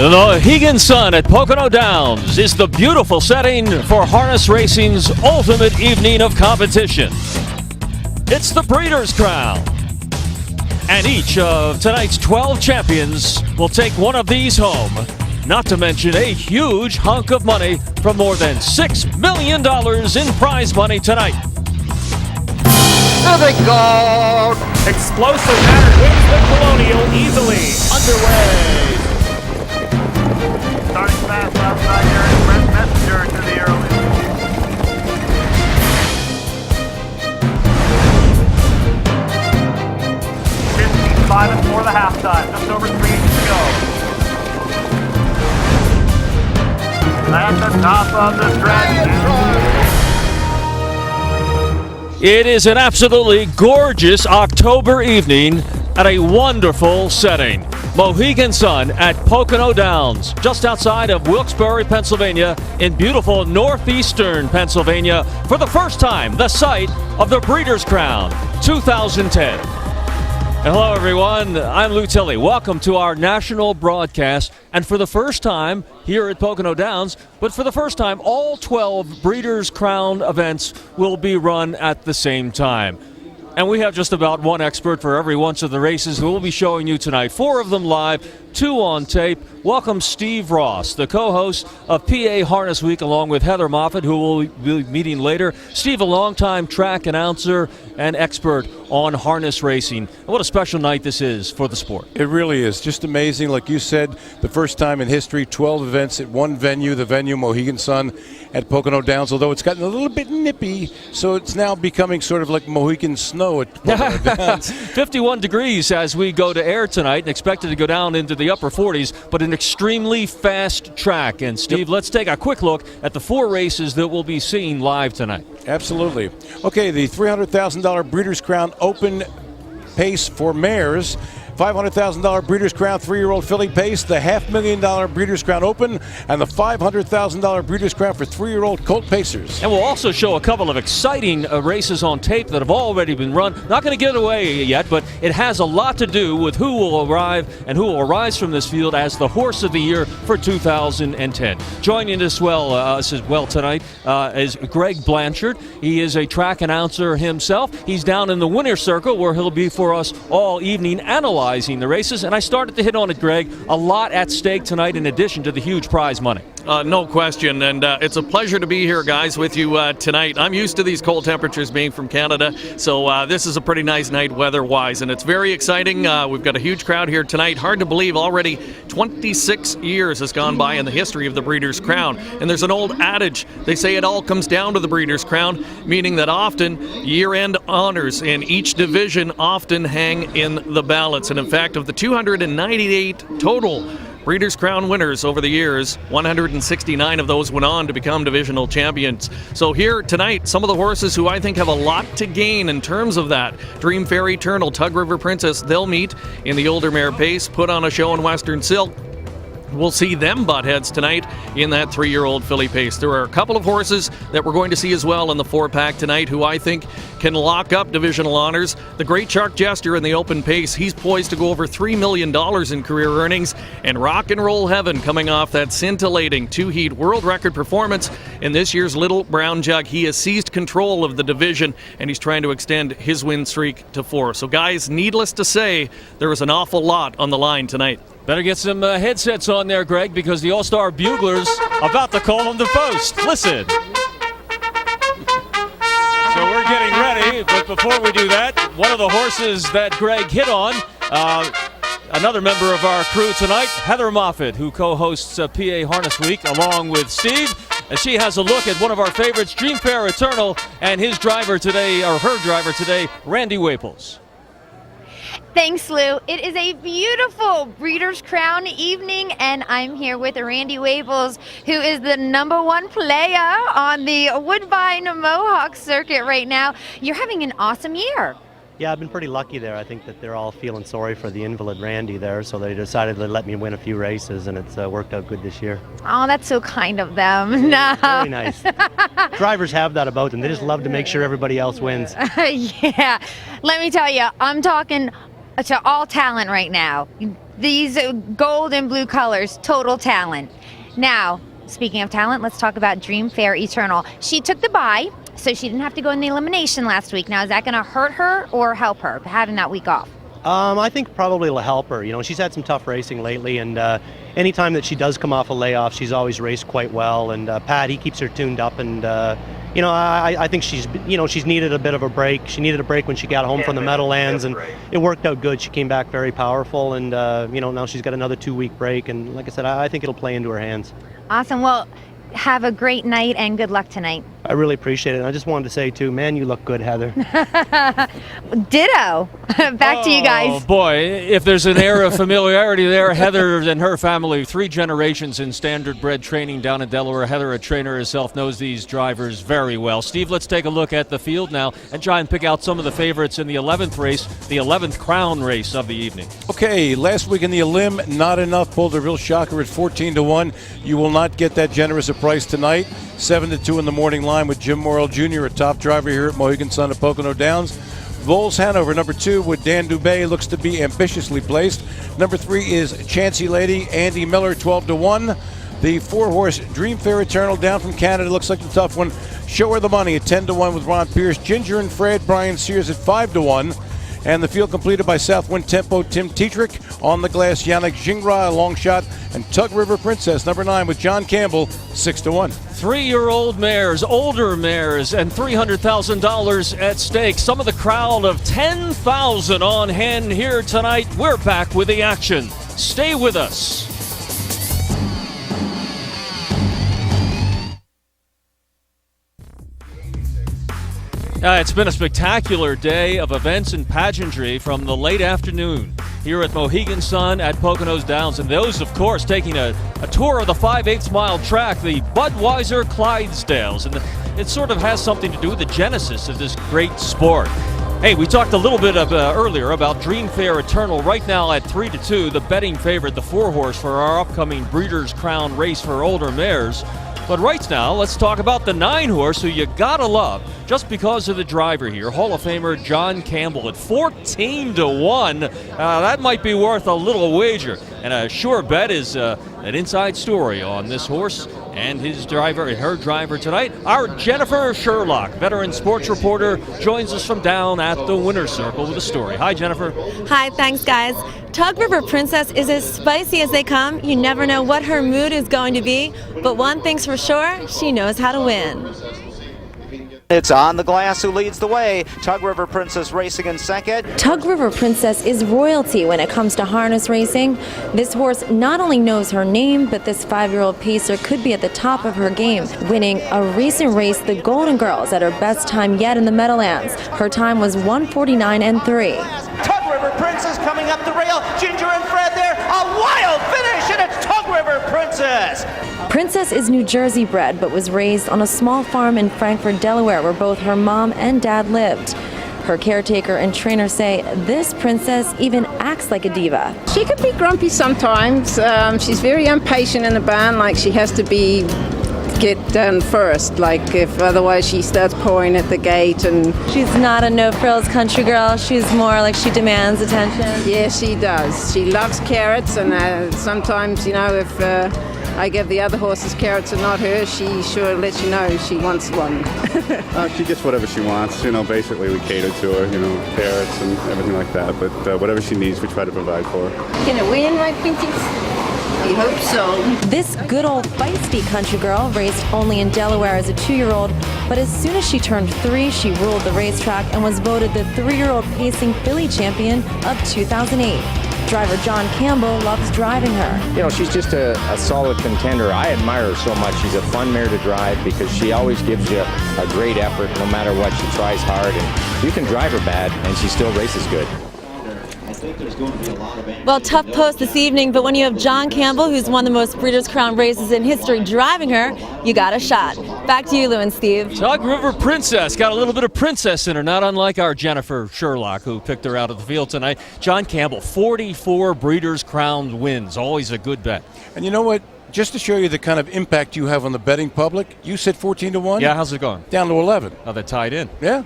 The Mohegan Sun at Pocono Downs is the beautiful setting for harness racing's ultimate evening of competition. It's the Breeders' Crown. And each of tonight's 12 champions will take one of these home, not to mention a huge hunk of money from more than $6 million in prize money tonight. Here they go! Explosive Matter wins the Colonial easily. Underway! Starting fast outside here is Brent Messenger to the early. Five and 4 the halftime, just over 3 inches to go. At the top of the stretch. It is an absolutely gorgeous October evening at a wonderful setting. Mohegan Sun at Pocono Downs, just outside of Wilkes-Barre, Pennsylvania, in beautiful northeastern Pennsylvania, for the first time, the site of the Breeders' Crown 2010. And hello, everyone. I'm Lou Tilley. Welcome to our national broadcast. And for the first time here at Pocono Downs, but for the first time, all 12 Breeders' Crown events will be run at the same time. And we have just about one expert for every one of the races who will be showing you tonight. 4 of them live, 2 on tape. Welcome Steve Ross, the co-host of PA Harness Week, along with Heather Moffat, who we'll be meeting later. Steve, a longtime track announcer and expert on harness racing. And what a special night this is for the sport. It really is. Just amazing. Like you said, the first time in history, 12 events at one venue, the venue Mohegan Sun at Pocono Downs, although it's gotten a little bit nippy, so it's now becoming sort of like Mohegan snow at Pocono Downs. 51 degrees as we go to air tonight, and expected to go down into the upper 40s, but an extremely fast track. And Steve, let's take a quick look at the 4 races that we'll be seeing live tonight. Absolutely. Okay, the $300,000 Breeders' Crown Open Pace for mares. $500,000 Breeders' Crown 3-year-old filly pace, the $500,000 Breeders' Crown Open, and the $500,000 Breeders' Crown for 3-year-old colt pacers. And we'll also show a couple of exciting races on tape that have already been run. Not going to give it away yet, but it has a lot to do with who will arrive and who will arise from this field as the horse of the year for 2010. Joining us as well tonight is Greg Blanchard. He is a track announcer himself. He's down in the winner's circle where he'll be for us all evening analyzing the races. And I started to hit on it, Greg. A lot at stake tonight in addition to the huge prize money. No question, and it's a pleasure to be here, guys, with you tonight. I'm used to these cold temperatures being from Canada, so this is a pretty nice night weather-wise, and it's very exciting. We've got a huge crowd here tonight. Hard to believe already 26 years has gone by in the history of the Breeders' Crown, and there's an old adage. They say it all comes down to the Breeders' Crown, meaning that often year-end honors in each division often hang in the balance, and in fact, of the 298 total Breeders' Crown winners over the years, 169 of those went on to become divisional champions. So here tonight, some of the horses who I think have a lot to gain in terms of that. Dream Fair Eternal, Tug River Princess, they'll meet in the older mare pace, put on a show in Western Silk. We'll see them butt heads tonight in that 3-year-old filly pace. There are a couple of horses that we're going to see as well in the 4-pack tonight who I think can lock up divisional honors. The Great Shark Jester in the open pace, he's poised to go over $3 million in career earnings. And Rock and Roll Heaven coming off that scintillating 2-heat world record performance in this year's Little Brown Jug. He has seized control of the division and he's trying to extend his win streak to 4. So guys, needless to say, there is an awful lot on the line tonight. Better get some headsets on there, Greg, because the All-Star Buglers about to call him the post. Listen. So we're getting ready, but before we do that, one of the horses that Greg hit on, another member of our crew tonight, Heather Moffat, who co-hosts PA Harness Week along with Steve. And she has a look at one of our favorites, Dream Fair Eternal, and his driver today, or her driver today, Randy Waples. Thanks, Lou. It is a beautiful Breeders' Crown evening, and I'm here with Randy Waples, who is the #1 player on the Woodbine Mohawk circuit right now. You're having an awesome year. Yeah, I've been pretty lucky there. I think that they're all feeling sorry for the invalid Randy there, so they decided to let me win a few races, and it's worked out good this year. Oh, that's so kind of them. No. Very nice. Drivers have that about them. They just love to make sure everybody else wins. Yeah. Let me tell you, I'm talking to all talent right now. These gold and blue colors, total talent. Now, speaking of talent, let's talk about Dream Fair Eternal. She took the bye, so she didn't have to go in the elimination last week. Now, is that going to hurt her or help her having that week off? I think probably it'll help her. You know, she's had some tough racing lately, and anytime that she does come off a layoff, she's always raced quite well. And Pat, he keeps her tuned up, and you know, I think she's needed a bit of a break. She needed a break when she got home from the Meadowlands, and it worked out good. She came back very powerful, and you know, now she's got another 2-week break. And like I said, I think it'll play into her hands. Awesome. Well, have a great night and good luck tonight. I really appreciate it. And I just wanted to say, too, man, you look good, Heather. Ditto. Back to you guys. Oh, boy, if there's an air of familiarity there, Heather and her family, 3 generations in standard bred training down in Delaware. Heather, a trainer herself, knows these drivers very well. Steve, let's take a look at the field now and try and pick out some of the favorites in the 11th race, the 11th crown race of the evening. Okay, last week in the Elim, not enough. Pulled a real shocker at 14-1. You will not get that generous a price tonight. 7-2 in the morning line with Jim Morrill Jr., a top driver here at Mohegan Sun at Pocono Downs. Vols Hanover, number 2 with Dan Dubé, looks to be ambitiously placed. Number 3 is Chancey Lady, Andy Miller, 12-1. The 4-horse Dream Fair Eternal down from Canada looks like a tough one. Show Her the Money at 10-1 with Ron Pierce. Ginger and Fred, Brian Sears at 5-1. And the field completed by Southwind Tempo, Tim Tetrick. On the glass, Yannick Gingras, a long shot. And Tug River Princess, number 9 with John Campbell, 6-1. 3-year-old mares, older mares, and $300,000 at stake. Some of the crowd of 10,000 on hand here tonight. We're back with the action. Stay with us. It's been a spectacular day of events and pageantry from the late afternoon here at Mohegan Sun at Pocono Downs. And those, of course, taking a tour of the 5/8 mile track, the Budweiser Clydesdales. And it sort of has something to do with the genesis of this great sport. Hey, we talked a little bit earlier about Dream Fair Eternal. Right now at 3-2, the betting favorite, the 4-horse for our upcoming Breeders' Crown race for older mares. But right now, let's talk about the 9-horse who you gotta love just because of the driver here, Hall of Famer John Campbell at 14-1. That might be worth a little wager. And a sure bet is an inside story on this horse and his driver, her driver tonight. Our Jennifer Sherlock, veteran sports reporter, joins us from down at the winner's circle with a story. Hi, Jennifer. Hi, thanks, guys. Tug River Princess is as spicy as they come. You never know what her mood is going to be, but one thing's for sure, she knows how to win. It's On the Glass who leads the way. Tug River Princess racing in second. Tug River Princess is royalty when it comes to harness racing. This horse not only knows her name, but this 5-year-old pacer could be at the top of her game, winning a recent race, the Golden Girls, at her best time yet in the Meadowlands. Her time was 1:49.3. Tug River Princess coming up the rail. Ginger and Fred there. A wild finish, and it's Tug River Princess. Princess is New Jersey bred, but was raised on a small farm in Frankfort, Delaware, where both her mom and dad lived. Her caretaker and trainer say this princess even acts like a diva. She could be grumpy sometimes. She's very impatient in the barn, like she has to get done first, like if otherwise she starts pawing at the gate. And she's not a no-frills country girl. She's more like she demands attention. Yeah, she does. She loves carrots, and sometimes, you know, if I give the other horses carrots and not her, she sure lets you know she wants one. She gets whatever she wants, you know, basically we cater to her, you know, carrots and everything like that, but whatever she needs we try to provide for her. Can it win, my princess? I hope so. This good old feisty country girl raced only in Delaware as a 2-year-old, but as soon as she turned 3, she ruled the racetrack and was voted the 3-year-old pacing filly champion of 2008. Driver John Campbell loves driving her. You know, she's just a solid contender. I admire her so much. She's a fun mare to drive because she always gives you a great effort no matter what. She tries hard, and you can drive her bad and she still races good. Well, tough post this evening, but when you have John Campbell, who's won the most Breeders' Crown races in history, driving her, you got a shot. Back to you, Lou and Steve. Tug River Princess got a little bit of princess in her, not unlike our Jennifer Sherlock, who picked her out of the field tonight. John Campbell, 44 Breeders' Crown wins. Always a good bet. And you know what? Just to show you the kind of impact you have on the betting public, you said 14-1? Yeah, how's it going? Down to 11. Oh, they tied in. Yeah.